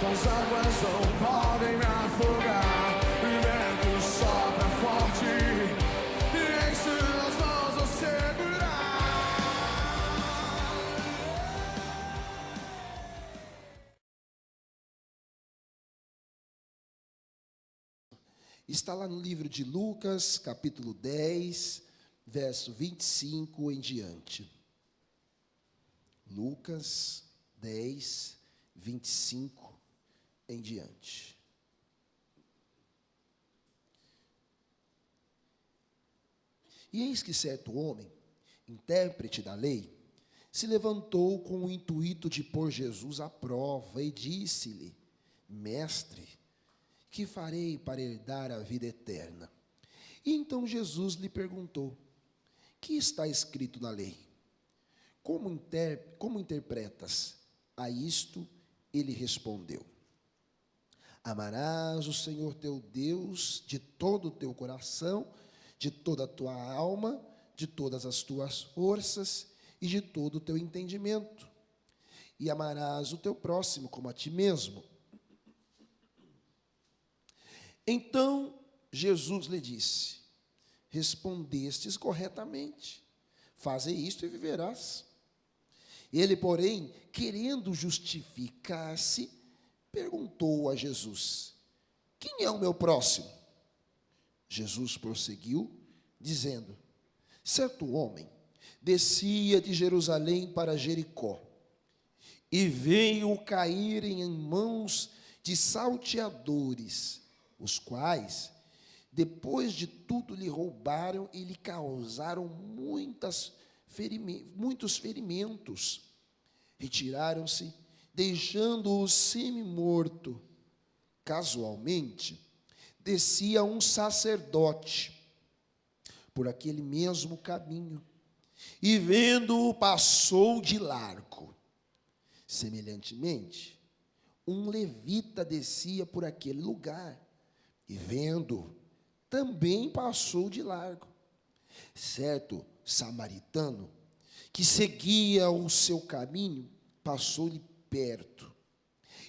As águas não podem me afogar, o vento sopra forte, e em suas mãos vou segurar. Está lá no livro de Lucas, capítulo 10, verso 25 em diante. Lucas 10, 25 em diante. E eis que certo homem, intérprete da lei, se levantou com o intuito de pôr Jesus à prova e disse-lhe: Mestre, que farei para herdar a vida eterna? E então Jesus lhe perguntou: que está escrito na lei? Como interpretas? A isto ele respondeu: Amarás o Senhor teu Deus de todo o teu coração, de toda a tua alma, de todas as tuas forças e de todo o teu entendimento. E amarás o teu próximo como a ti mesmo. Então Jesus lhe disse: respondestes corretamente, faze isto e viverás. Ele, porém, querendo justificar-se, perguntou a Jesus: quem é o meu próximo? Jesus prosseguiu, dizendo: certo homem descia de Jerusalém para Jericó, e veio cair em mãos de salteadores, os quais, depois de tudo, lhe roubaram e lhe causaram muitos ferimentos. Retiraram-se, deixando-o semi-morto. Casualmente, descia um sacerdote por aquele mesmo caminho, e vendo-o, passou de largo. Semelhantemente, um levita descia por aquele lugar, e vendo-o, também passou de largo. Certo samaritano, que seguia o seu caminho, passou-lhe perto,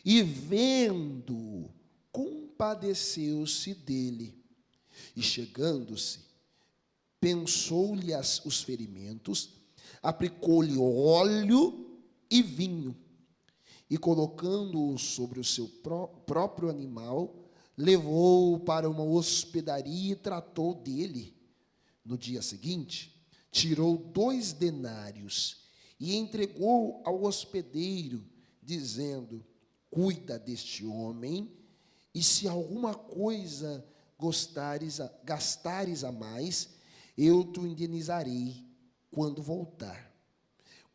e vendo-o, compadeceu-se dele, e chegando-se, pensou-lhe os ferimentos, aplicou-lhe óleo e vinho, e colocando-o sobre o seu próprio animal, levou-o para uma hospedaria e tratou dele. No dia seguinte, tirou 2 denários e entregou ao hospedeiro, dizendo: cuida deste homem, e se alguma coisa gastares a mais, eu te indenizarei quando voltar.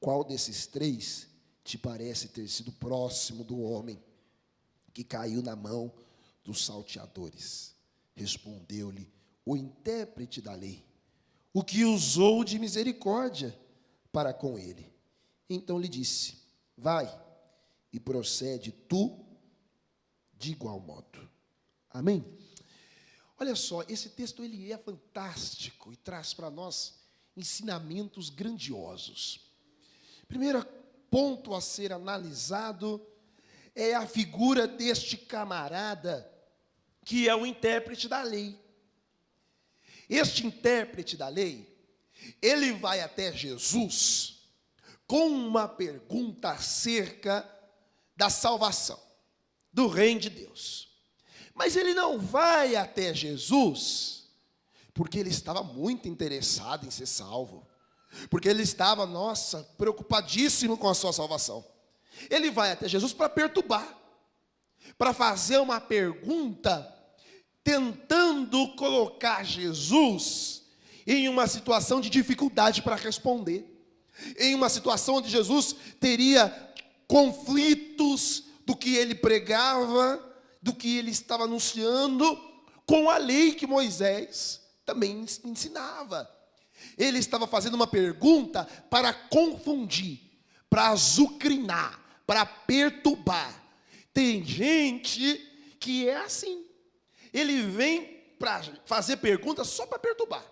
Qual desses 3 te parece ter sido próximo do homem que caiu na mão dos salteadores? Respondeu-lhe o intérprete da lei: o que usou de misericórdia para com ele. Então lhe disse: vai e procede tu de igual modo. Amém? Olha só, esse texto ele é fantástico e traz para nós ensinamentos grandiosos. Primeiro ponto a ser analisado é a figura deste camarada, que é o intérprete da lei. Este intérprete da lei, ele vai até Jesus com uma pergunta acerca da salvação, do reino de Deus. Mas ele não vai até Jesus porque ele estava muito interessado em ser salvo, porque ele estava, preocupadíssimo com a sua salvação. Ele vai até Jesus para perturbar, para fazer uma pergunta, tentando colocar Jesus em uma situação de dificuldade para responder, em uma situação onde Jesus teria conflitos do que ele pregava, do que ele estava anunciando, com a lei que Moisés também ensinava. Ele estava fazendo uma pergunta para confundir, para azucrinar, para perturbar. Tem gente que é assim. Ele vem para fazer perguntas só para perturbar,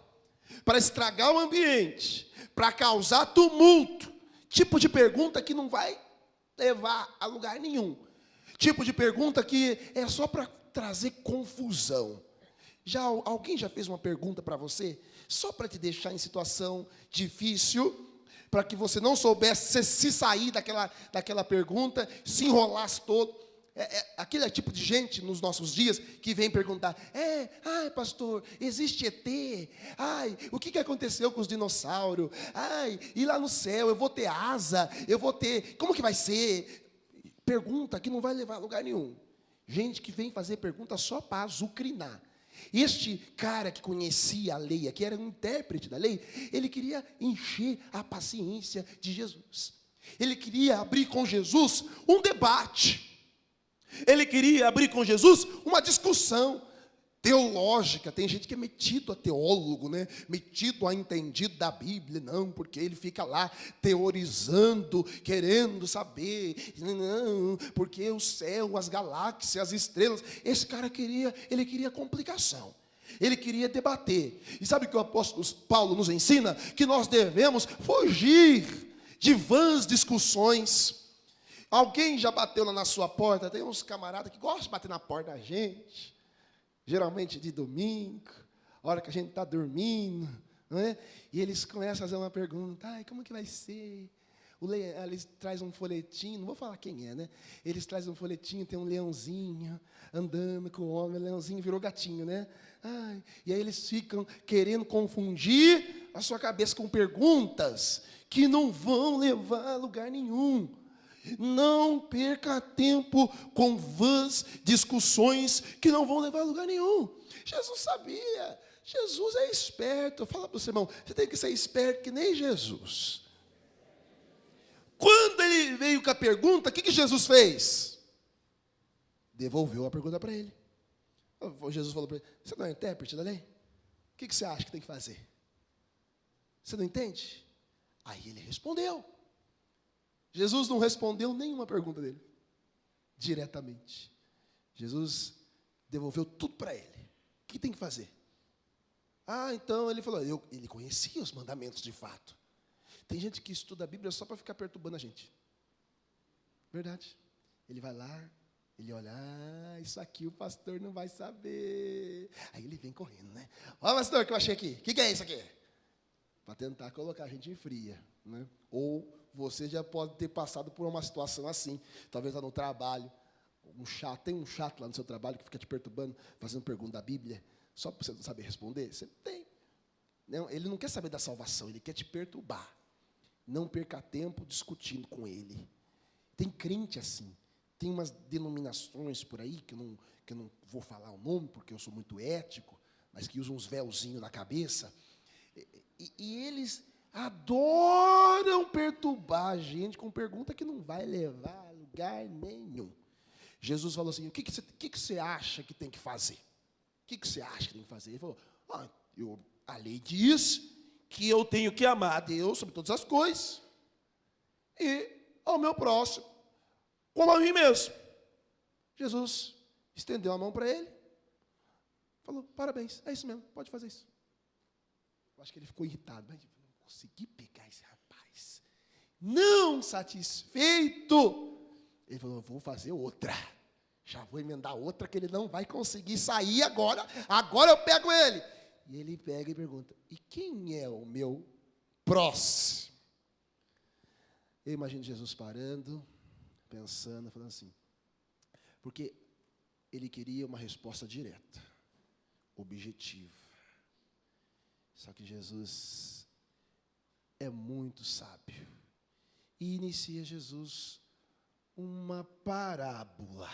para estragar o ambiente, para causar tumulto. Tipo de pergunta que não vai levar a lugar nenhum. tipo de pergunta que é só para trazer confusão. Alguém já fez uma pergunta para você, só para te deixar em situação difícil, para que você não soubesse se sair daquela pergunta, se enrolasse todo? Aquele tipo de gente nos nossos dias que vem perguntar: ai pastor, existe ET? Ai, o que aconteceu com os dinossauros? Ai, e lá no céu, eu vou ter asa? Como que vai ser? Pergunta que não vai levar a lugar nenhum. Gente que vem fazer pergunta só para azucrinar. Este cara que conhecia a lei, que era um intérprete da lei, ele queria encher a paciência de Jesus. Ele queria abrir com Jesus um debate. Ele queria abrir com Jesus uma discussão teológica. Tem gente que é metido a teólogo, né? Metido a entendido da Bíblia. Não, porque ele fica lá teorizando, querendo saber. Não, porque o céu, as galáxias, as estrelas. Esse cara queria complicação. Ele queria debater. E sabe o que o apóstolo Paulo nos ensina? Que nós devemos fugir de vãs discussões. Alguém já bateu lá na sua porta? Tem uns camaradas que gostam de bater na porta da gente, geralmente de domingo, a hora que a gente está dormindo, não é? E eles começam a fazer uma pergunta: ai, como que vai ser? Eles trazem um folhetinho, não vou falar quem é, né? Eles trazem um folhetinho, tem um leãozinho andando com o homem, o leãozinho virou gatinho, né? Ai, e aí eles ficam querendo confundir a sua cabeça com perguntas que não vão levar a lugar nenhum. Não perca tempo com vãs discussões que não vão levar a lugar nenhum. Jesus sabia, Jesus é esperto. Fala para o seu irmão: você tem que ser esperto que nem Jesus. Quando ele veio com a pergunta, o que Jesus fez? Devolveu a pergunta para ele. Jesus falou para ele: você não é intérprete da lei? O que você acha que tem que fazer? Você não entende? Aí ele respondeu. Jesus não respondeu nenhuma pergunta dele, diretamente. Jesus devolveu tudo para ele. O que tem que fazer? Então ele falou, ele conhecia os mandamentos de fato. Tem gente que estuda a Bíblia só para ficar perturbando a gente. Verdade. Ele vai lá, ele olha: isso aqui o pastor não vai saber. Aí ele vem correndo, né? Ó, pastor, que eu achei aqui. O que é isso aqui? Para tentar colocar a gente em fria, né? Ou você já pode ter passado por uma situação assim. Talvez está no trabalho, tem um chato lá no seu trabalho que fica te perturbando, fazendo pergunta da Bíblia, só para você não saber responder. Você tem. Não, ele não quer saber da salvação, ele quer te perturbar. Não perca tempo discutindo com ele. Tem crente assim. Tem umas denominações por aí, que eu não vou falar o nome, porque eu sou muito ético, mas que usam uns véuzinhos na cabeça. E eles adoram perturbar a gente com pergunta que não vai levar a lugar nenhum. Jesus falou assim: o que você acha que tem que fazer? O que você acha que tem que fazer? Ele falou: a lei diz que eu tenho que amar a Deus sobre todas as coisas e ao meu próximo como a mim mesmo. Jesus estendeu a mão para ele, falou: parabéns, é isso mesmo, pode fazer isso. Eu acho que ele ficou irritado, mas não consegui pegar esse rapaz. Não satisfeito, ele falou: vou fazer outra. Já vou emendar outra que ele não vai conseguir sair agora. Agora eu pego ele. E ele pega e pergunta: e quem é o meu próximo? Eu imagino Jesus parando, pensando, falando assim, porque ele queria uma resposta direta, objetiva. Só que Jesus é muito sábio. E inicia Jesus uma parábola,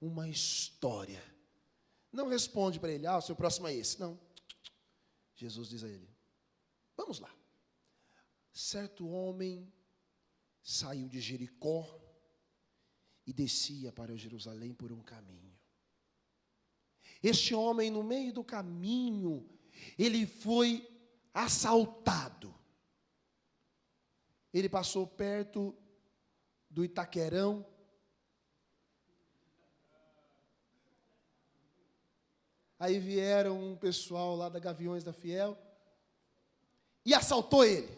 uma história. Não responde para ele: o seu próximo é esse. Não. Jesus diz a ele: vamos lá. Certo homem saiu de Jericó e descia para Jerusalém por um caminho. Este homem, no meio do caminho, ele foi assaltado. Ele passou perto do Itaquerão. Aí vieram um pessoal lá da Gaviões da Fiel e assaltou ele.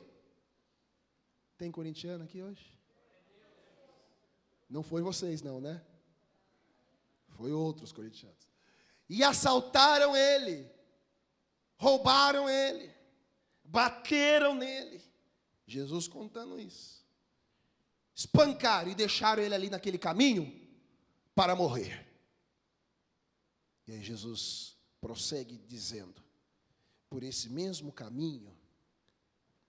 Tem corintiano aqui hoje? Não foi vocês não, né? Foi outros corintianos. E assaltaram ele, roubaram ele, bateram nele. Jesus contando isso. Espancaram e deixaram ele ali naquele caminho para morrer. E aí Jesus prossegue dizendo: por esse mesmo caminho,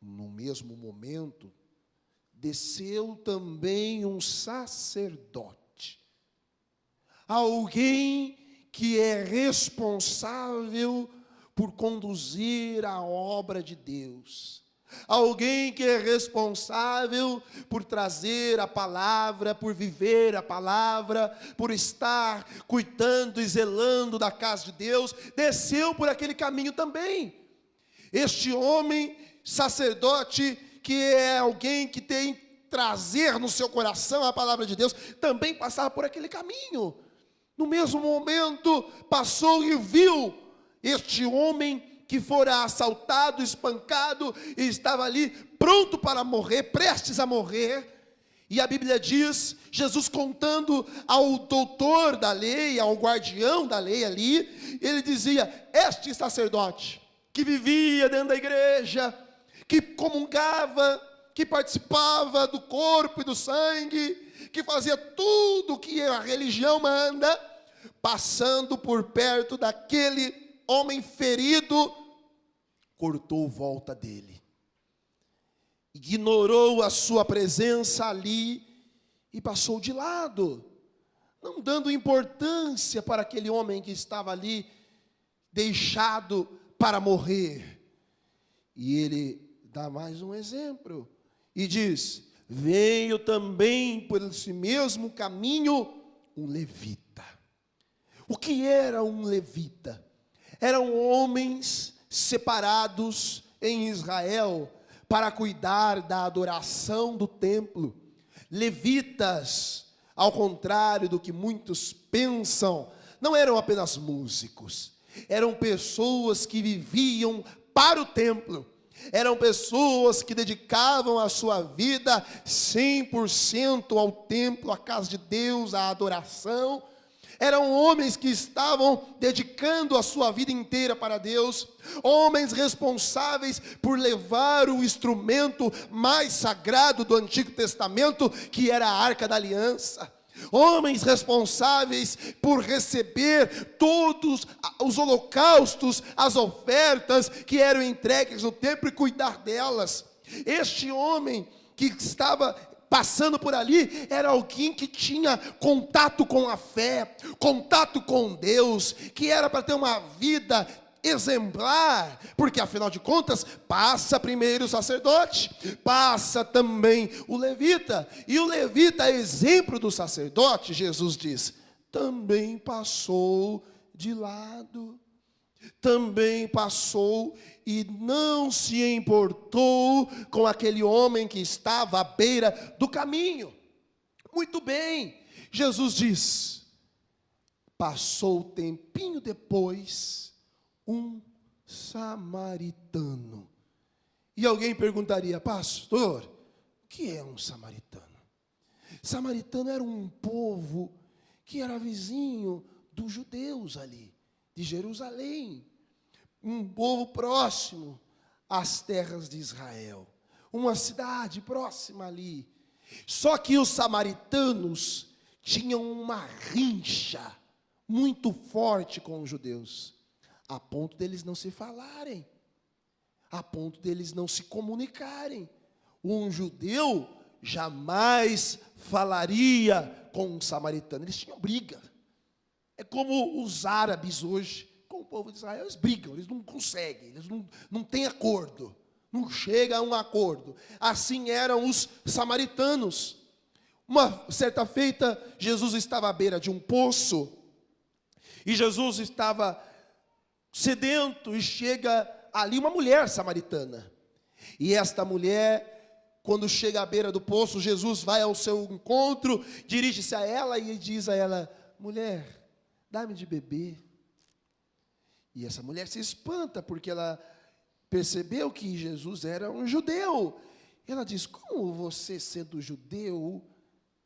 no mesmo momento, desceu também um sacerdote, alguém que é responsável por conduzir a obra de Deus, alguém que é responsável por trazer a palavra, por viver a palavra, por estar cuidando e zelando da casa de Deus, desceu por aquele caminho também. Este homem sacerdote, que é alguém que tem que trazer no seu coração a palavra de Deus, também passava por aquele caminho. No mesmo momento, passou e viu este homem que fora assaltado, espancado, e estava ali pronto para morrer, prestes a morrer. E a Bíblia diz, Jesus contando ao doutor da lei, ao guardião da lei ali, ele dizia: este sacerdote, que vivia dentro da igreja, que comungava, que participava do corpo e do sangue, que fazia tudo o que a religião manda, passando por perto daquele homem ferido, cortou volta dele, ignorou a sua presença ali e passou de lado, não dando importância para aquele homem que estava ali, deixado para morrer. E ele dá mais um exemplo e diz: veio também por esse mesmo caminho um levita. O que era um levita? Eram homens separados em Israel para cuidar da adoração do templo. Levitas, ao contrário do que muitos pensam, não eram apenas músicos, eram pessoas que viviam para o templo, eram pessoas que dedicavam a sua vida 100% ao templo, à casa de Deus, à adoração. Eram homens que estavam dedicando a sua vida inteira para Deus, homens responsáveis por levar o instrumento mais sagrado do Antigo Testamento, que era a Arca da Aliança. Homens responsáveis por receber todos os holocaustos, as ofertas que eram entregues no templo e cuidar delas. Este homem que estava passando por ali era alguém que tinha contato com a fé, contato com Deus, que era para ter uma vida exemplar, porque afinal de contas, passa primeiro o sacerdote, passa também o levita, e o levita, exemplo do sacerdote, Jesus diz, também passou de lado, também passou e não se importou com aquele homem que estava à beira do caminho. Muito bem, Jesus diz, passou tempinho depois, um samaritano. E alguém perguntaria, pastor, o que é um samaritano? Samaritano era um povo que era vizinho dos judeus ali, de Jerusalém. Um povo próximo às terras de Israel. Uma cidade próxima ali. Só que os samaritanos tinham uma rincha muito forte com os judeus, a ponto deles não se falarem, a ponto deles não se comunicarem. Um judeu jamais falaria com um samaritano, eles tinham briga. É como os árabes hoje, com o povo de Israel, eles brigam, eles não conseguem, eles não têm acordo, não chega a um acordo. Assim eram os samaritanos. Uma certa feita, Jesus estava à beira de um poço, e Jesus estava sedento, e chega ali uma mulher samaritana. E esta mulher, quando chega à beira do poço, Jesus vai ao seu encontro, dirige-se a ela e diz a ela, mulher, dá-me de beber. E essa mulher se espanta, porque ela percebeu que Jesus era um judeu. Ela diz, como você, sendo judeu,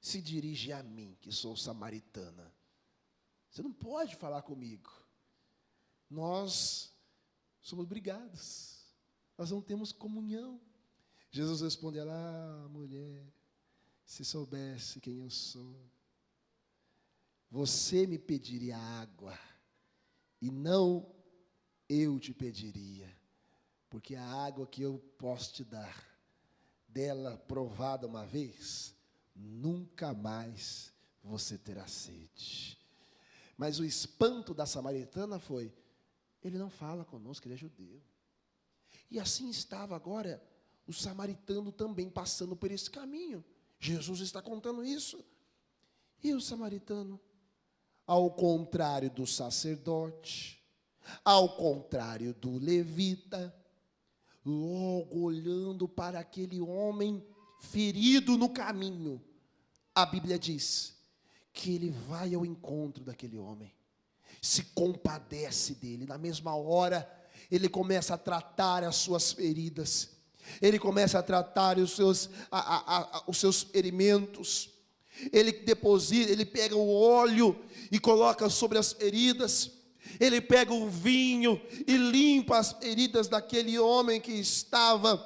se dirige a mim, que sou samaritana? Você não pode falar comigo. Nós somos brigados. Nós não temos comunhão. Jesus responde a ela: mulher, se soubesse quem eu sou, você me pediria água, e não eu te pediria, porque a água que eu posso te dar, dela provada uma vez, nunca mais você terá sede. Mas o espanto da samaritana foi: ele não fala conosco, ele é judeu. E assim estava agora o samaritano também passando por esse caminho. Jesus está contando isso. E o samaritano, ao contrário do sacerdote, ao contrário do levita, logo olhando para aquele homem ferido no caminho, a Bíblia diz que ele vai ao encontro daquele homem, se compadece dele. Na mesma hora, ele começa a tratar as suas feridas, ele começa a tratar os seus ferimentos. Ele deposita, ele pega o óleo e coloca sobre as feridas. Ele pega o vinho e limpa as feridas daquele homem que estava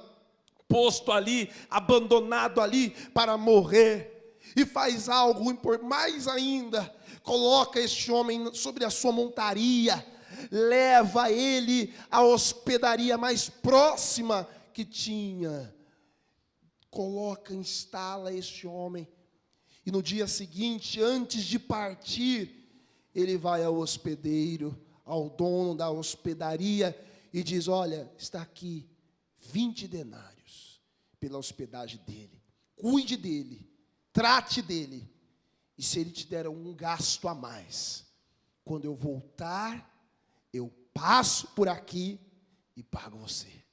posto ali, abandonado ali para morrer. E faz algo mais ainda, coloca este homem sobre a sua montaria, leva ele à hospedaria mais próxima que tinha, instala este homem, e no dia seguinte, antes de partir, ele vai ao hospedeiro, ao dono da hospedaria, e diz: olha, está aqui 20 denários pela hospedagem dele, cuide dele, trate dele, e se ele te der um gasto a mais, quando eu voltar, eu passo por aqui e pago você.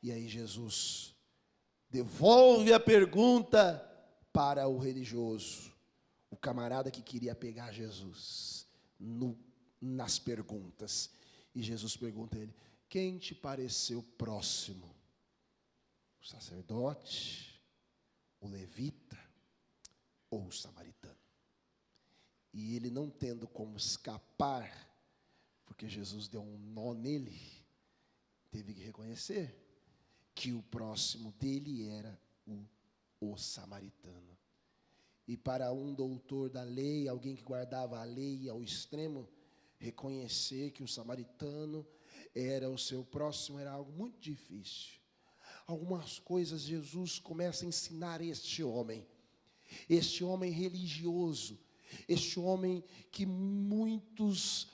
E aí Jesus devolve a pergunta para o religioso, o camarada que queria pegar Jesus nas perguntas. E Jesus pergunta a ele: quem te pareceu próximo? O sacerdote, o levita ou o samaritano? E ele, não tendo como escapar, porque Jesus deu um nó nele, teve que reconhecer que o próximo dele era o samaritano. E para um doutor da lei, alguém que guardava a lei ao extremo, reconhecer que o samaritano era o seu próximo era algo muito difícil. Algumas coisas Jesus começa a ensinar este homem religioso, este homem que muitas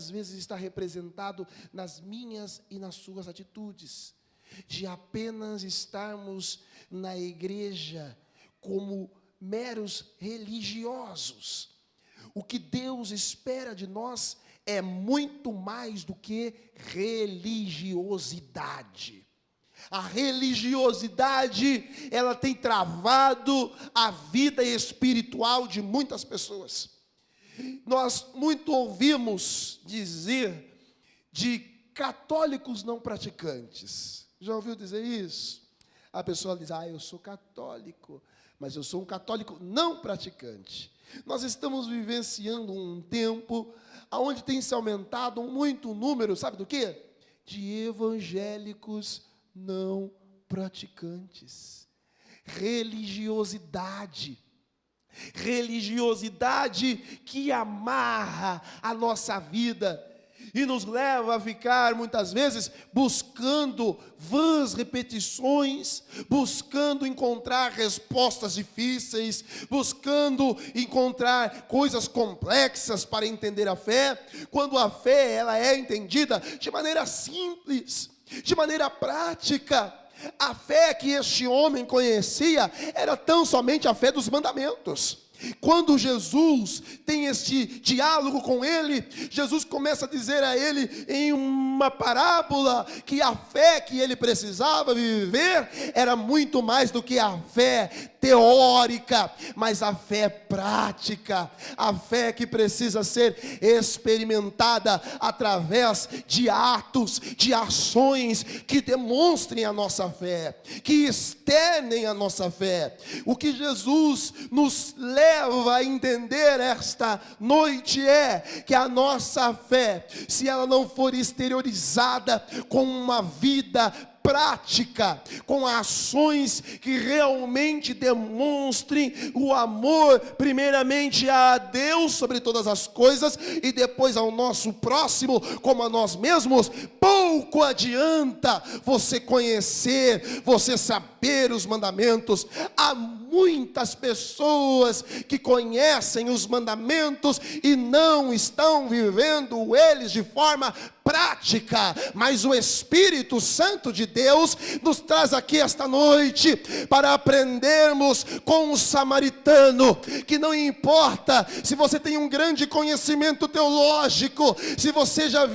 vezes está representado nas minhas e nas suas atitudes, de apenas estarmos na igreja como meros religiosos. O que Deus espera de nós é muito mais do que religiosidade. A religiosidade, ela tem travado a vida espiritual de muitas pessoas. Nós muito ouvimos dizer de católicos não praticantes. Já ouviu dizer isso? A pessoa diz: eu sou católico, mas eu sou um católico não praticante. Nós estamos vivenciando um tempo onde tem se aumentado muito o número, sabe do quê? De evangélicos não praticantes. Religiosidade que amarra a nossa vida e nos leva a ficar muitas vezes buscando vãs repetições, buscando encontrar respostas difíceis, buscando encontrar coisas complexas para entender a fé, quando a fé ela é entendida de maneira simples, de maneira prática. A fé que este homem conhecia era tão somente a fé dos mandamentos. Quando Jesus tem este diálogo com ele, Jesus começa a dizer a ele em uma parábola que a fé que ele precisava viver era muito mais do que a fé teórica, mas a fé prática, a fé que precisa ser experimentada através de atos, de ações que demonstrem a nossa fé, que externem a nossa fé. O que Jesus nos leva leva a entender esta noite é que a nossa fé, se ela não for exteriorizada com uma vida prática, com ações que realmente demonstrem o amor, primeiramente a Deus sobre todas as coisas, e depois ao nosso próximo, como a nós mesmos, pouco adianta você conhecer, você saber os mandamentos. Há muitas pessoas que conhecem os mandamentos e não estão vivendo eles de forma prática, mas o Espírito Santo de Deus nos traz aqui esta noite para aprendermos com o samaritano, que não importa se você tem um grande conhecimento teológico, se você já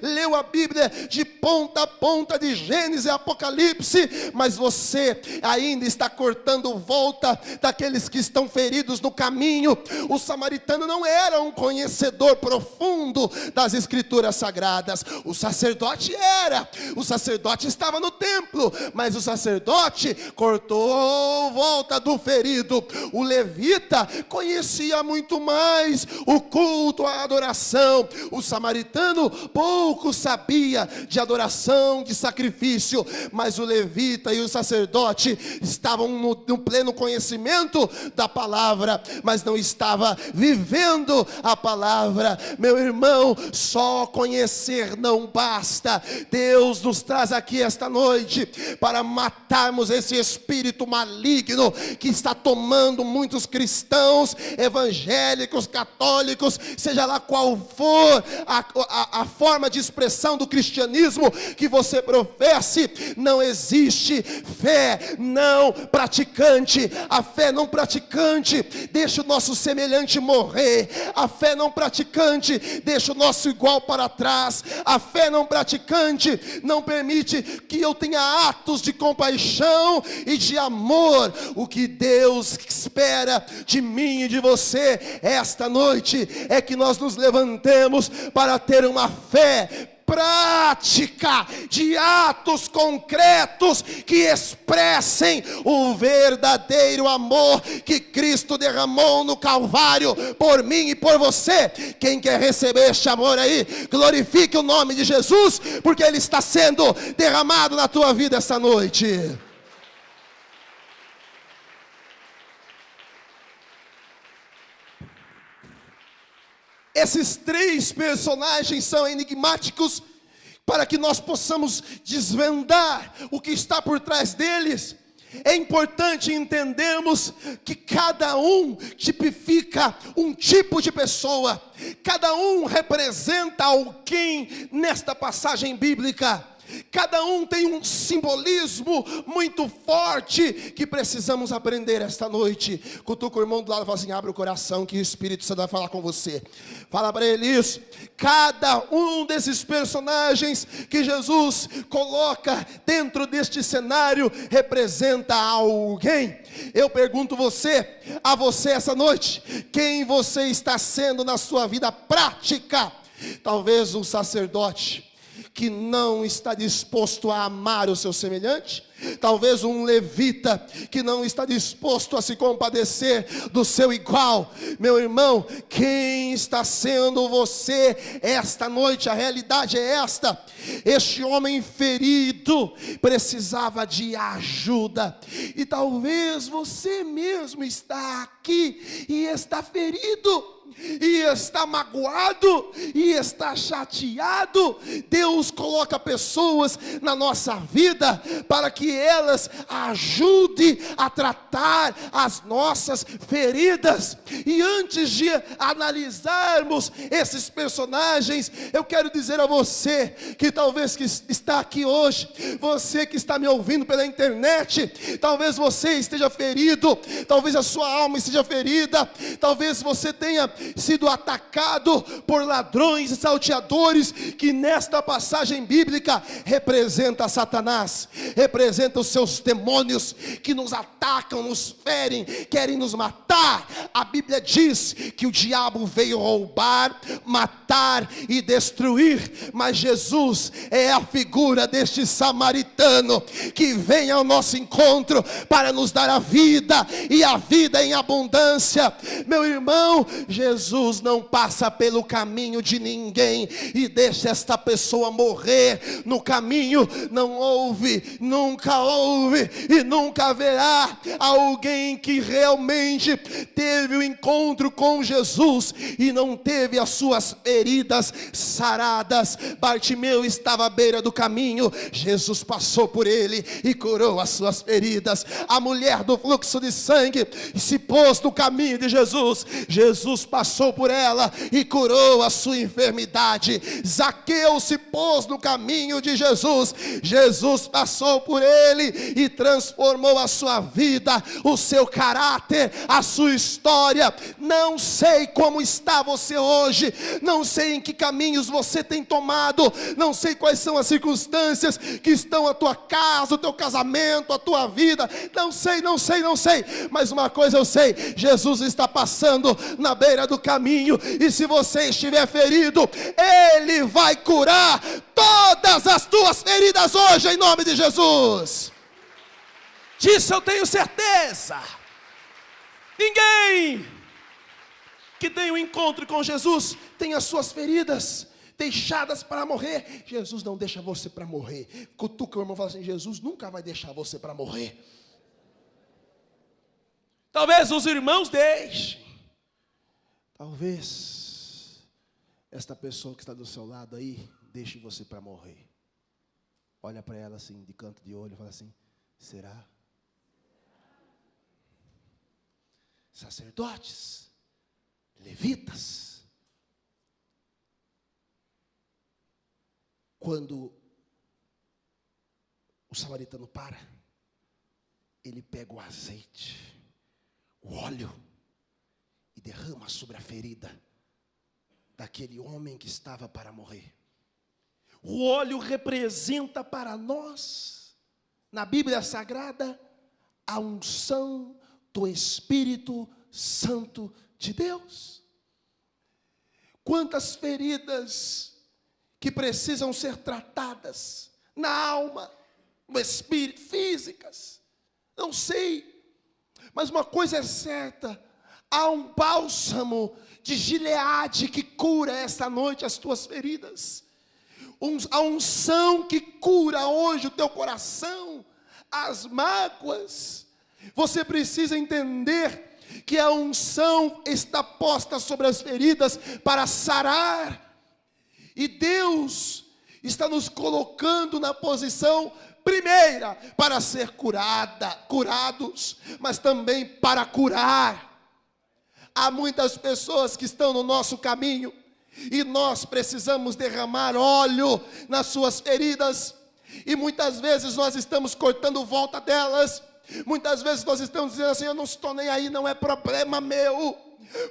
leu a Bíblia de ponta a ponta, de Gênesis e Apocalipse, mas você ainda está cortando volta daqueles que estão feridos no caminho. O samaritano não era um conhecedor profundo das Escrituras Sagradas. O sacerdote era, o sacerdote estava no templo, mas o sacerdote cortou volta do ferido. O levita conhecia muito mais o culto, a adoração. O samaritano pouco sabia de adoração, de sacrifício, mas o levita e o sacerdote estavam no pleno conhecimento da palavra, mas não estava vivendo a palavra. Meu irmão, só conhecer não basta. Deus nos traz aqui esta noite para matarmos esse espírito maligno que está tomando muitos cristãos, evangélicos, católicos, seja lá qual for a forma de expressão do cristianismo que você professe. Não existe fé não praticante. A fé não praticante deixa o nosso semelhante morrer. A fé não praticante deixa o nosso igual para trás. A fé não praticante não permite que eu tenha atos de compaixão e de amor. O que Deus espera de mim e de você esta noite é que nós nos levantemos para ter uma fé prática, de atos concretos que expressem o verdadeiro amor que Cristo derramou no Calvário por mim e por você. Quem quer receber este amor aí, glorifique o nome de Jesus, porque ele está sendo derramado na tua vida essa noite. Esses três personagens são enigmáticos para que nós possamos desvendar o que está por trás deles. É importante entendermos que cada um tipifica um tipo de pessoa, cada um representa alguém nesta passagem bíblica. Cada um tem um simbolismo muito forte que precisamos aprender esta noite. Cutuca o irmão do lado e fala assim: abre o coração que o Espírito Santo vai falar com você. Fala para ele isso. Cada um desses personagens que Jesus coloca dentro deste cenário representa alguém. Eu pergunto a você essa noite: quem você está sendo na sua vida prática? Talvez um sacerdote que não está disposto a amar o seu semelhante, talvez um levita que não está disposto a se compadecer do seu igual. Meu irmão, quem está sendo você esta noite? A realidade é esta: este homem ferido precisava de ajuda, e talvez você mesmo está aqui e está ferido, e está magoado, e está chateado. Deus coloca pessoas na nossa vida para que elas ajudem a tratar as nossas feridas. E antes de analisarmos esses personagens, eu quero dizer a você que talvez que está aqui hoje, você que está me ouvindo pela internet, talvez você esteja ferido, talvez a sua alma esteja ferida, talvez você tenha sido atacado por ladrões e salteadores, que nesta passagem bíblica representa Satanás, representa os seus demônios que nos atacam, nos ferem, querem nos matar. A Bíblia diz que o diabo veio roubar, matar e destruir, mas Jesus é a figura deste samaritano que vem ao nosso encontro para nos dar a vida e a vida em abundância. Meu irmão, Jesus não passa pelo caminho de ninguém e deixa esta pessoa morrer no caminho. Não houve, nunca houve e nunca haverá alguém que realmente teve o encontro com Jesus e não teve as suas feridas saradas. Bartimeu estava à beira do caminho, Jesus passou por ele e curou as suas feridas. A mulher do fluxo de sangue se pôs no caminho de Jesus, Jesus passou por ela e curou a sua enfermidade. Zaqueu se pôs no caminho de Jesus, Jesus passou por ele e transformou a sua vida, o seu caráter, a sua história. Não sei como está você hoje, não sei em que caminhos você tem tomado, não sei quais são as circunstâncias que estão a tua casa, o teu casamento, a tua vida, não sei, mas uma coisa eu sei: Jesus está passando na beira do caminho, e se você estiver ferido, Ele vai curar todas as tuas feridas hoje, em nome de Jesus. Disso eu tenho certeza. Ninguém que tem um encontro com Jesus tem as suas feridas deixadas para morrer. Jesus não deixa você para morrer. Cutuca o irmão e fala assim: Jesus nunca vai deixar você para morrer. Talvez os irmãos deixem, talvez esta pessoa que está do seu lado aí deixe você para morrer. Olha para ela assim, de canto de olho, e fala assim: será? Sacerdotes, levitas, quando o samaritano para, ele pega o azeite, o óleo, e derrama sobre a ferida daquele homem que estava para morrer. O óleo representa para nós, na Bíblia Sagrada, a unção do Espírito Santo de Deus. Quantas feridas que precisam ser tratadas na alma, no espírito, físicas, não sei. Mas uma coisa é certa: há um bálsamo de Gileade que cura esta noite as tuas feridas. A unção que cura hoje o teu coração, as mágoas. Você precisa entender que a unção está posta sobre as feridas para sarar. E Deus está nos colocando na posição primeira para ser curados, mas também para curar. Há muitas pessoas que estão no nosso caminho e nós precisamos derramar óleo nas suas feridas, e muitas vezes nós estamos cortando volta delas. Muitas vezes nós estamos dizendo assim: eu não estou nem aí, não é problema meu.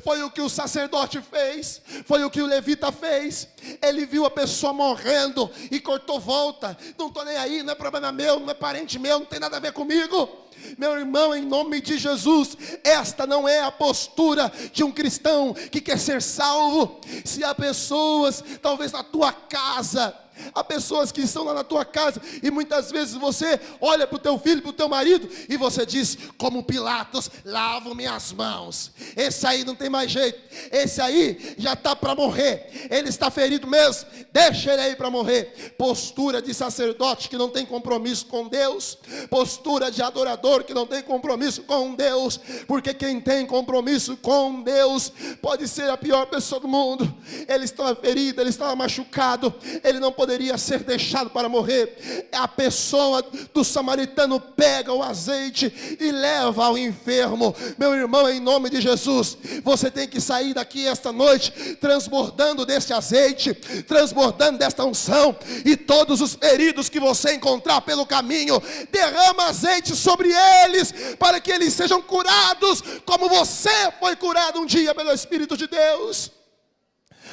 Foi o que o sacerdote fez, foi o que o levita fez. Ele viu a pessoa morrendo e cortou volta. Não estou nem aí, não é problema meu, não é parente meu, não tem nada a ver comigo. Meu irmão, em nome de Jesus, esta não é a postura de um cristão que quer ser salvo. Se há pessoas, talvez na tua casa, há pessoas que estão lá na tua casa, e muitas vezes você olha para o teu filho, para o teu marido, e você diz, como Pilatos: lavo minhas mãos. Esse aí não tem mais jeito, esse aí já está para morrer, ele está ferido mesmo, deixa ele aí para morrer. Postura de sacerdote que não tem compromisso com Deus, postura de adorador que não tem compromisso com Deus, porque quem tem compromisso com Deus pode ser a pior pessoa do mundo. Ele estava ferido, ele estava machucado, ele não poderia poderia ser deixado para morrer. A pessoa do samaritano pega o azeite e leva ao enfermo. Meu irmão, em nome de Jesus, você tem que sair daqui esta noite transbordando deste azeite, transbordando desta unção, e todos os feridos que você encontrar pelo caminho, derrama azeite sobre eles, para que eles sejam curados, como você foi curado um dia pelo Espírito de Deus.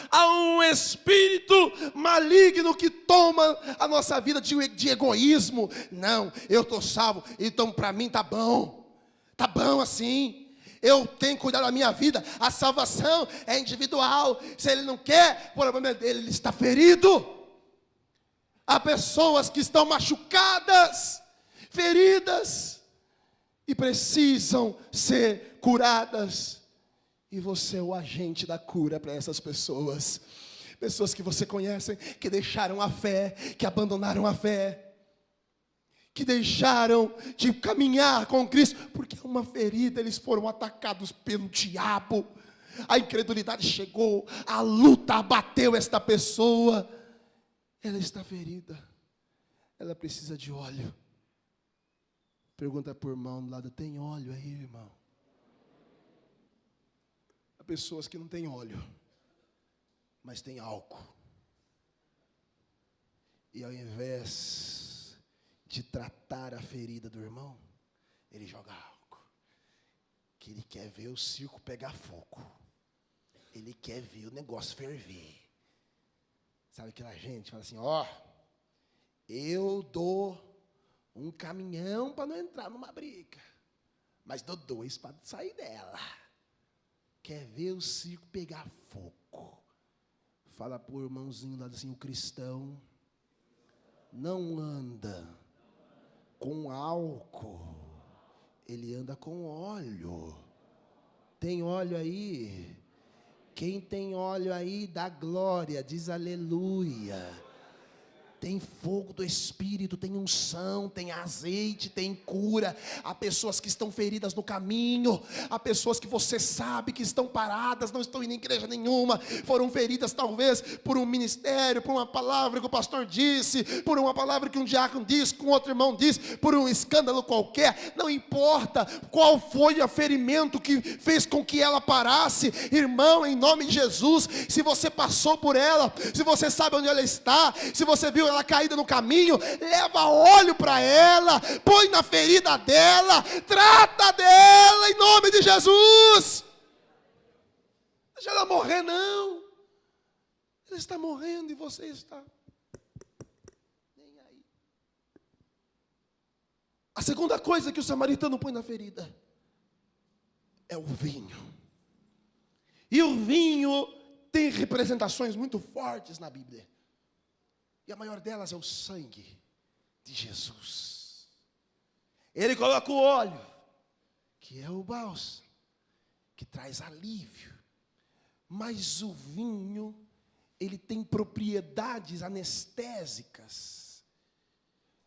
Há um espírito maligno que toma a nossa vida de egoísmo. Não, eu estou salvo, então para mim está bom assim. Eu tenho que cuidar da minha vida. A salvação é individual. Se ele não quer, o problema é dele, ele está ferido. Há pessoas que estão machucadas, feridas, e precisam ser curadas. E você é o agente da cura para essas pessoas. Pessoas que você conhece, que deixaram a fé, que abandonaram a fé, que deixaram de caminhar com Cristo, porque uma ferida, eles foram atacados pelo diabo. A incredulidade chegou, a luta abateu esta pessoa. Ela está ferida, ela precisa de óleo. Pergunta para o irmão do lado: tem óleo aí, irmão? Há pessoas que não têm óleo, mas têm álcool. E ao invés de tratar a ferida do irmão, ele joga álcool. Que ele quer ver o circo pegar fogo. Ele quer ver o negócio ferver. Sabe aquela gente fala assim: ó, eu dou um caminhão para não entrar numa briga, mas dou 2 para sair dela. Quer ver o circo pegar fogo. Fala para o irmãozinho lá assim: o cristão não anda com álcool, ele anda com óleo. Tem óleo aí? Quem tem óleo aí, dá glória, diz aleluia. Tem fogo do Espírito, tem unção, tem azeite, tem cura. Há pessoas que estão feridas no caminho. Há pessoas que você sabe que estão paradas, não estão indo em igreja nenhuma. Foram feridas talvez por um ministério, por uma palavra que o pastor disse, por uma palavra que um diácono disse, que um outro irmão disse, por um escândalo qualquer. Não importa qual foi o ferimento que fez com que ela parasse. Irmão, em nome de Jesus, se você passou por ela, se você sabe onde ela está, se você viu ela caída no caminho, leva óleo para ela, põe na ferida dela, trata dela em nome de Jesus. Deixa ela morrer, não. Ela está morrendo e você está nem aí. A segunda coisa que o samaritano põe na ferida é o vinho. E o vinho tem representações muito fortes na Bíblia. E a maior delas é o sangue de Jesus. Ele coloca o óleo, que é o bálsamo, que traz alívio. Mas o vinho, ele tem propriedades anestésicas.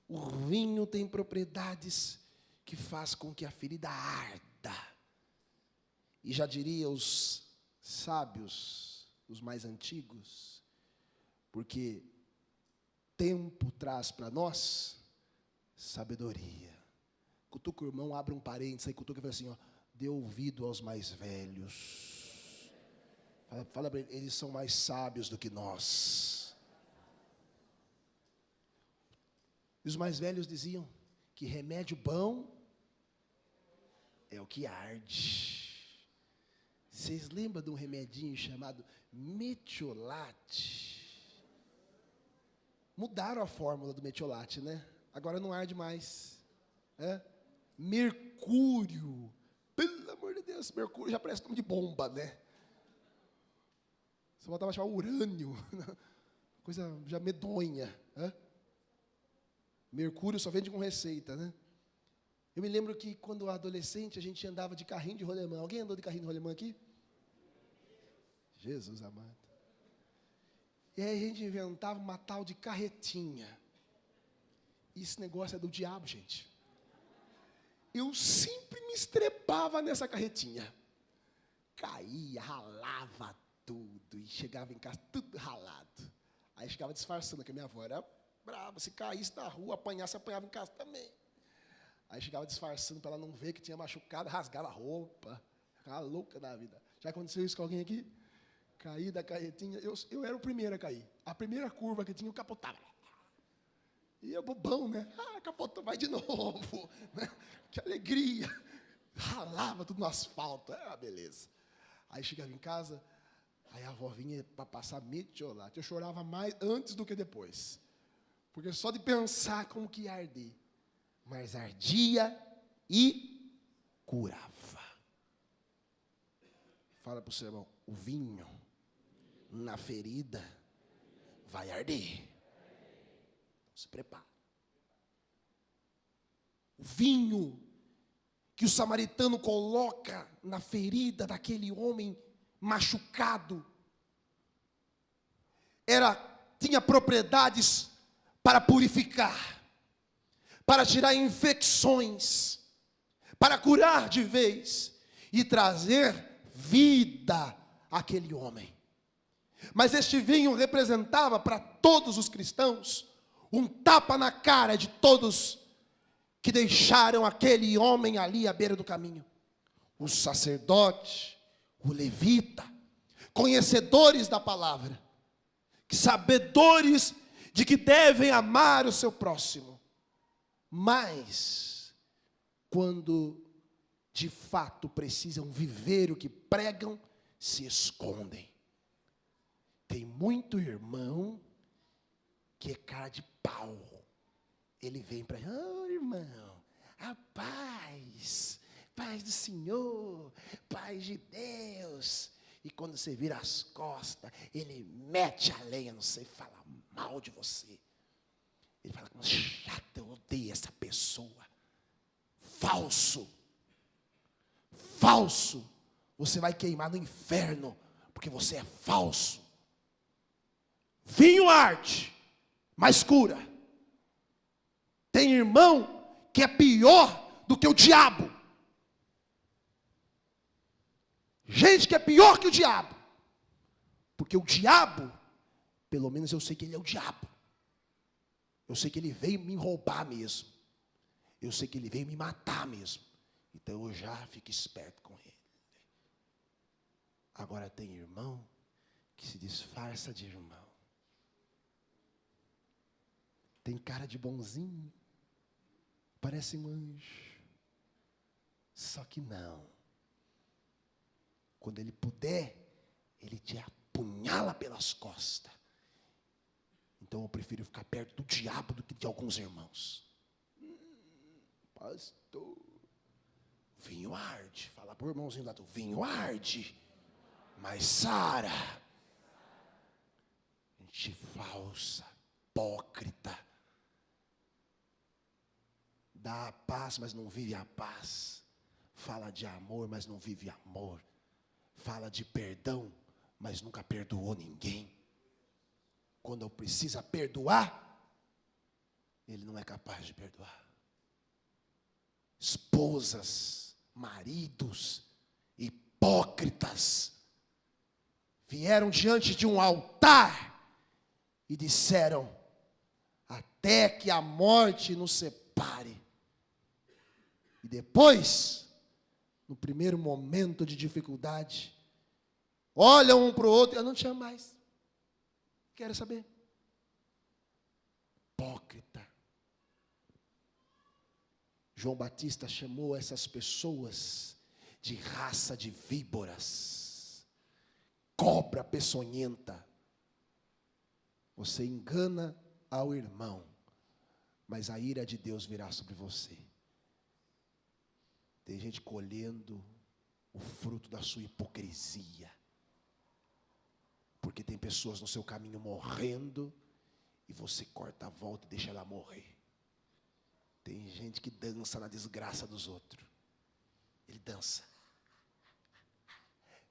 O vinho tem propriedades que faz com que a ferida arda. E já diria os sábios, os mais antigos, porque tempo traz para nós sabedoria. Cutuca o irmão, abre um parênteses aí, cutuca e fala assim: ó, dê ouvido aos mais velhos. Fala para eles são mais sábios do que nós. E os mais velhos diziam que remédio bom é o que arde. Vocês lembram de um remedinho chamado metiolate? Mudaram a fórmula do metiolate, né? Agora não arde mais. Mercúrio. Pelo amor de Deus, mercúrio já parece nome de bomba, né? Você voltava a chamar urânio. Coisa já medonha. Mercúrio só vende com receita, né? Eu me lembro que quando adolescente a gente andava de carrinho de rolemã. Alguém andou de carrinho de rolemã aqui? Jesus amado. E aí a gente inventava uma tal de carretinha. Esse negócio é do diabo, gente. Eu sempre me estrepava nessa carretinha. Caía, ralava tudo. E chegava em casa tudo ralado. Aí ficava disfarçando, que a minha avó era brava. Se caísse na rua, apanhasse, apanhava em casa também. Aí chegava disfarçando para ela não ver que tinha machucado, rasgava a roupa. Ficava louca da vida. Já aconteceu isso com alguém aqui? Caí da carretinha. Eu era o primeiro a cair. A primeira curva que tinha, eu capotava. E eu bobão, né? Capotou, vai de novo. Né? Que alegria. Ralava tudo no asfalto. Beleza. Aí chegava em casa, aí a avó vinha para passar metiolate. Eu chorava mais antes do que depois. Porque só de pensar como que ia arder. Mas ardia e curava. Fala para o seu irmão, o vinho na ferida vai arder. Se prepara. O vinho que o samaritano coloca na ferida daquele homem machucado tinha propriedades para purificar, para tirar infecções, para curar de vez e trazer vida àquele homem. Mas este vinho representava para todos os cristãos um tapa na cara de todos que deixaram aquele homem ali à beira do caminho. O sacerdote, o levita, conhecedores da palavra, sabedores de que devem amar o seu próximo. Mas, quando de fato precisam viver o que pregam, se escondem. Tem muito irmão que é cara de pau. Ele vem para, irmão, a paz do Senhor, paz de Deus. E quando você vira as costas, ele mete a lenha, não sei, fala mal de você. Ele fala, como chato, eu odeio essa pessoa. Falso. Você vai queimar no inferno, porque você é falso. Vinho arde, mas cura. Tem irmão que é pior do que o diabo. Gente que é pior que o diabo. Porque o diabo, pelo menos eu sei que ele é o diabo. Eu sei que ele veio me roubar mesmo. Eu sei que ele veio me matar mesmo. Então eu já fico esperto com ele. Agora tem irmão que se disfarça de irmão. Tem cara de bonzinho. Parece um anjo. Só que não. Quando ele puder, ele te apunhala pelas costas. Então eu prefiro ficar perto do diabo do que de alguns irmãos. Pastor, vinho arde. Fala para o irmãozinho lá, vinho arde. Mas Sara, gente falsa, hipócrita. Dá a paz, mas não vive a paz. Fala de amor, mas não vive amor. Fala de perdão, mas nunca perdoou ninguém. Quando precisa perdoar, ele não é capaz de perdoar. Esposas, maridos, hipócritas, vieram diante de um altar e disseram, até que a morte nos separe. E depois, no primeiro momento de dificuldade, olham um para o outro, eu não te amo mais. Quero saber. Hipócrita. João Batista chamou essas pessoas de raça de víboras, cobra peçonhenta. Você engana ao irmão, mas a ira de Deus virá sobre você. Tem gente colhendo o fruto da sua hipocrisia. Porque tem pessoas no seu caminho morrendo e você corta a volta e deixa ela morrer. Tem gente que dança na desgraça dos outros. Ele dança.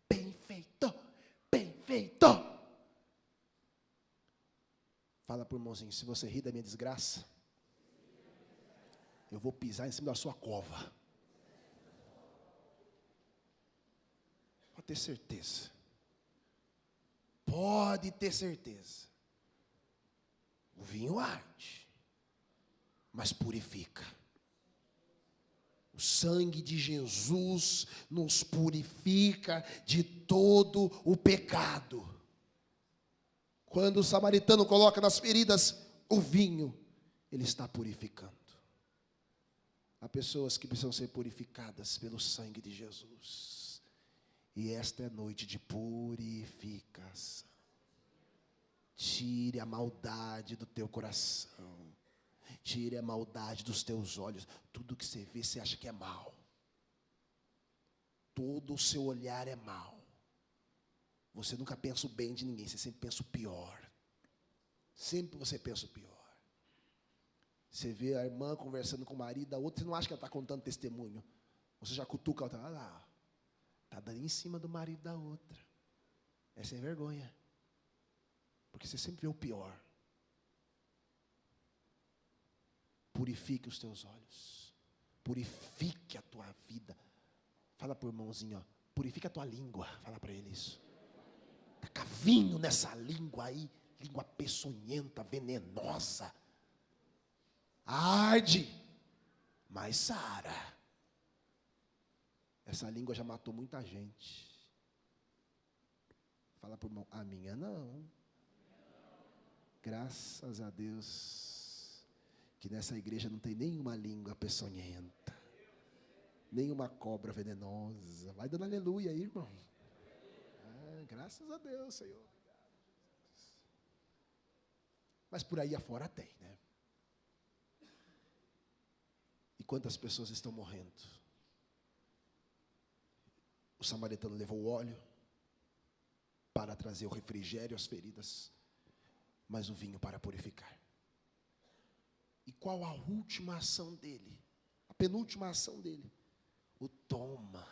Bem feito, bem feito. Fala para o irmãozinho, se você rir da minha desgraça, eu vou pisar em cima da sua cova. Pode ter certeza. Pode ter certeza. O vinho arde, mas purifica. O sangue de Jesus nos purifica de todo o pecado. Quando o samaritano coloca nas feridas o vinho, ele está purificando. Há pessoas que precisam ser purificadas pelo sangue de Jesus. E esta é noite de purificação. Tire a maldade do teu coração. Tire a maldade dos teus olhos. Tudo que você vê, você acha que é mal. Todo o seu olhar é mal. Você nunca pensa o bem de ninguém, você sempre pensa o pior. Sempre você pensa o pior. Você vê a irmã conversando com o marido da outra, você não acha que ela está contando testemunho. Você já cutuca, ela está lá. Está dando em cima do marido da outra. É sem vergonha. Porque você sempre vê o pior. Purifique os teus olhos. Purifique a tua vida. Fala para o irmãozinho, ó, purifica a tua língua. Fala para ele isso. Taca vinho nessa língua aí. Língua peçonhenta, venenosa. Arde, mas sara. Essa língua já matou muita gente. Fala para o irmão, a minha não. Graças a Deus, que nessa igreja não tem nenhuma língua peçonhenta, nenhuma cobra venenosa. Vai dando aleluia aí, irmão. Graças a Deus, Senhor. Mas por aí afora tem, né? E quantas pessoas estão morrendo? O samaritano levou o óleo para trazer o refrigério às feridas, mas o vinho para purificar. E qual a última ação dele? A penúltima ação dele? O toma.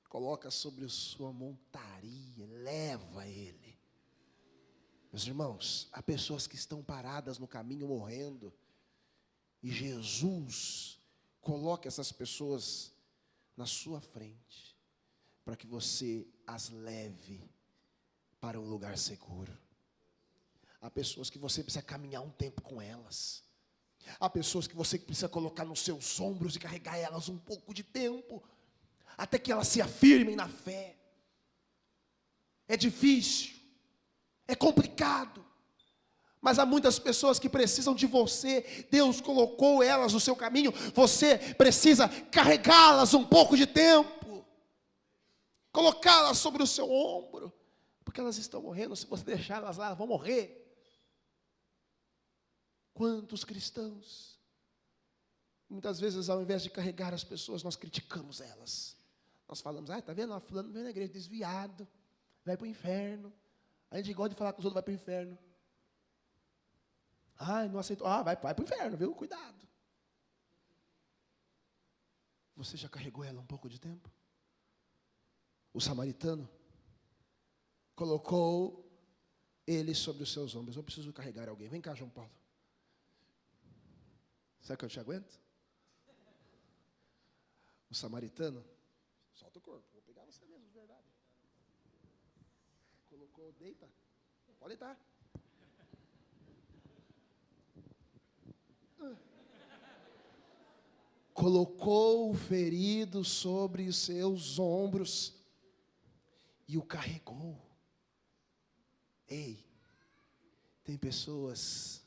Coloca sobre a sua montaria, leva ele. Meus irmãos, há pessoas que estão paradas no caminho morrendo, e Jesus coloca essas pessoas na sua frente, para que você as leve para um lugar seguro. Há pessoas que você precisa caminhar um tempo com elas. Há pessoas que você precisa colocar nos seus ombros e carregar elas um pouco de tempo, até que elas se afirmem na fé. É difícil, é complicado, mas há muitas pessoas que precisam de você. Deus colocou elas no seu caminho, você precisa carregá-las um pouco de tempo, colocá-las sobre o seu ombro, porque elas estão morrendo. Se você deixar elas lá, elas vão morrer. Quantos cristãos, muitas vezes, ao invés de carregar as pessoas, nós criticamos elas. Nós falamos, está vendo? Fulano veio na igreja, desviado, vai para o inferno. A gente gosta de falar que os outros vão para o inferno. Não aceitou. Vai para o inferno, viu? Cuidado. Você já carregou ela um pouco de tempo? O samaritano colocou ele sobre os seus ombros. Eu preciso carregar alguém. Vem cá, João Paulo. Será que eu te aguento? O samaritano, solta o corpo, vou pegar você mesmo, de verdade. Colocou, deita, pode deitar. Colocou o ferido sobre os seus ombros e o carregou. Ei, tem pessoas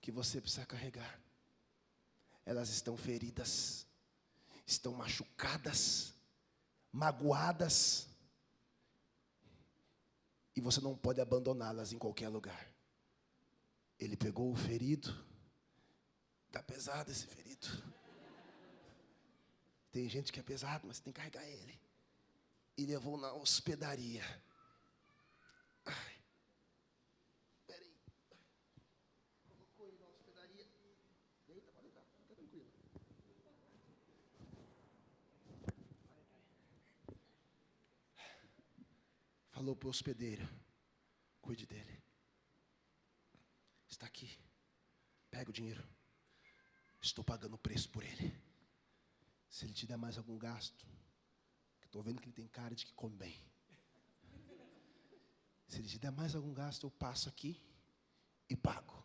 que você precisa carregar. Elas estão feridas, estão machucadas, magoadas, e você não pode abandoná-las em qualquer lugar. Ele pegou o ferido, está pesado esse ferido. Tem gente que é pesado, mas tem que carregar ele. E levou na hospedaria. Peraí. Colocou ele na hospedaria. Deita, pode deitar, fica tranquilo. Falou para o hospedeiro, cuide dele. Está aqui, pega o dinheiro. Estou pagando o preço por ele. Se ele te der mais algum gasto, que estou vendo que ele tem cara de que come bem. Se ele te der mais algum gasto, eu passo aqui e pago.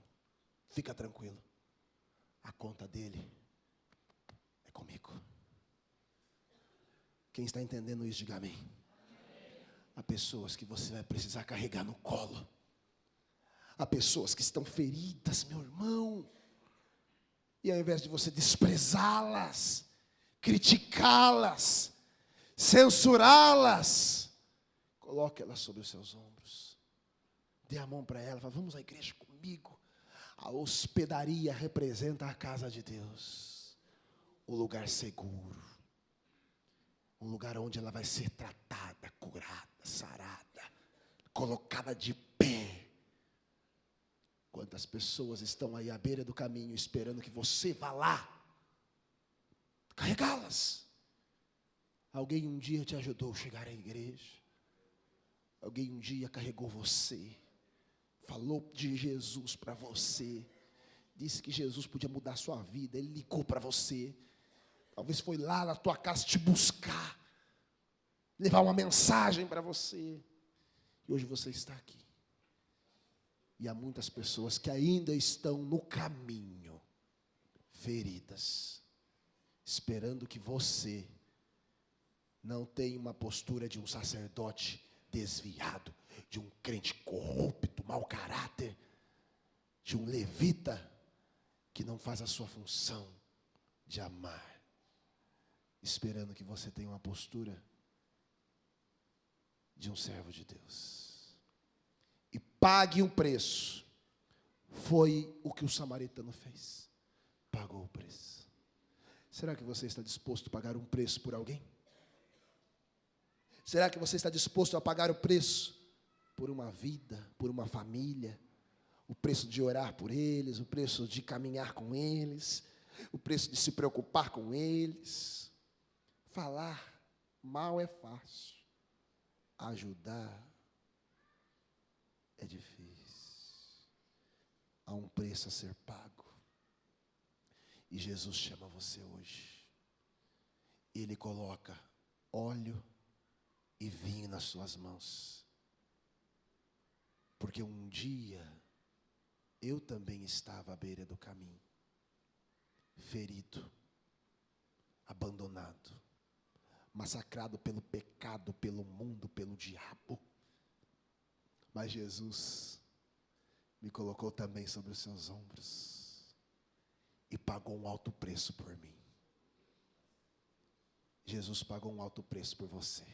Fica tranquilo. A conta dele é comigo. Quem está entendendo isso, diga amém. Há pessoas que você vai precisar carregar no colo. Há pessoas que estão feridas, meu irmão. E ao invés de você desprezá-las, criticá-las, censurá-las, coloque elas sobre os seus ombros. Dê a mão para ela, fala, vamos à igreja comigo. A hospedaria representa a casa de Deus. O lugar seguro. Um lugar onde ela vai ser tratada, curada, sarada, colocada de pé. Quantas pessoas estão aí à beira do caminho esperando que você vá lá carregá-las. Alguém um dia te ajudou a chegar à igreja. Alguém um dia carregou você. Falou de Jesus para você. Disse que Jesus podia mudar a sua vida. Ele ligou para você. Talvez foi lá na tua casa te buscar. Levar uma mensagem para você. E hoje você está aqui. E há muitas pessoas que ainda estão no caminho, feridas, esperando que você não tenha uma postura de um sacerdote desviado, de um crente corrupto, mau caráter, de um levita que não faz a sua função de amar, esperando que você tenha uma postura de um servo de Deus. E pague o preço. Foi o que o samaritano fez. Pagou o preço. Será que você está disposto a pagar um preço por alguém? Será que você está disposto a pagar o preço por uma vida, por uma família? O preço de orar por eles, o preço de caminhar com eles, o preço de se preocupar com eles. Falar mal é fácil. Ajudar é difícil. Há um preço a ser pago. E Jesus chama você hoje. Ele coloca óleo e vinho nas suas mãos. Porque um dia eu também estava à beira do caminho, ferido, abandonado, massacrado pelo pecado, pelo mundo, pelo diabo. Mas Jesus me colocou também sobre os seus ombros e pagou um alto preço por mim. Jesus pagou um alto preço por você.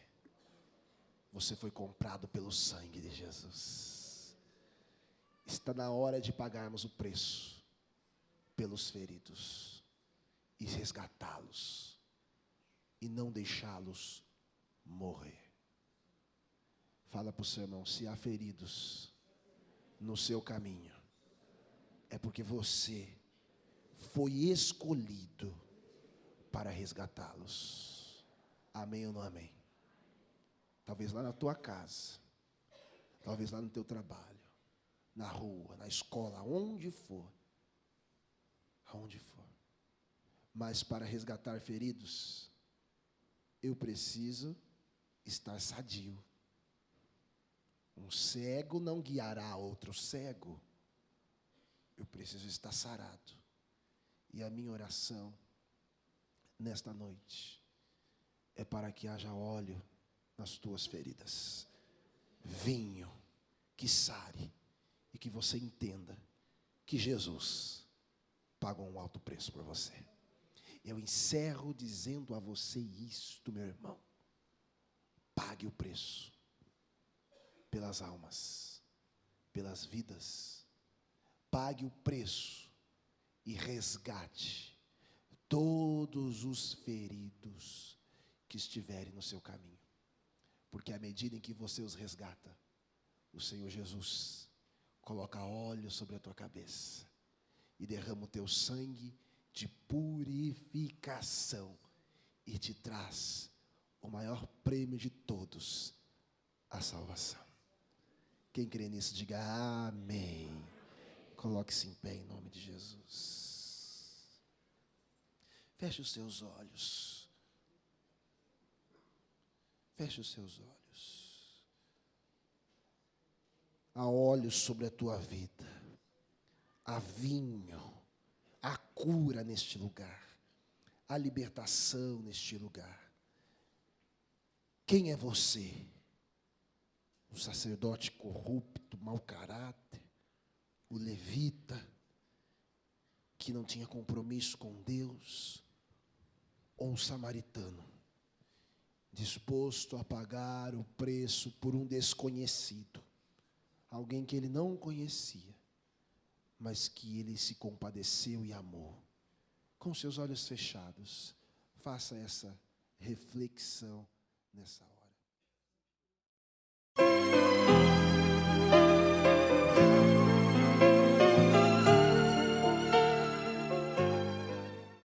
Você foi comprado pelo sangue de Jesus. Está na hora de pagarmos o preço pelos feridos e resgatá-los e não deixá-los morrer. Fala para o seu irmão, se há feridos no seu caminho, é porque você foi escolhido para resgatá-los. Amém ou não amém? Talvez lá na tua casa, talvez lá no teu trabalho, na rua, na escola, aonde for. Mas para resgatar feridos, eu preciso estar sadio. Um cego não guiará outro cego. Eu preciso estar sarado. E a minha oração nesta noite é para que haja óleo nas tuas feridas, vinho que sare e que você entenda que Jesus pagou um alto preço por você. Eu encerro dizendo a você isto, meu irmão: pague o preço pelas almas, pelas vidas. Pague o preço e resgate todos os feridos que estiverem no seu caminho. Porque à medida em que você os resgata, o Senhor Jesus coloca óleo sobre a tua cabeça e derrama o teu sangue de purificação e te traz o maior prêmio de todos, a salvação. Quem crê nisso, diga amém. Coloque-se em pé em nome de Jesus. Feche os seus olhos. Feche os seus olhos. Há olhos sobre a tua vida. há vinho, há cura neste lugar, há libertação neste lugar. Quem é você? O sacerdote corrupto, mau caráter, o levita, que não tinha compromisso com Deus, ou um samaritano, disposto a pagar o preço por um desconhecido, alguém que ele não conhecia, mas que ele se compadeceu e amou. Com seus olhos fechados, faça essa reflexão nessa hora.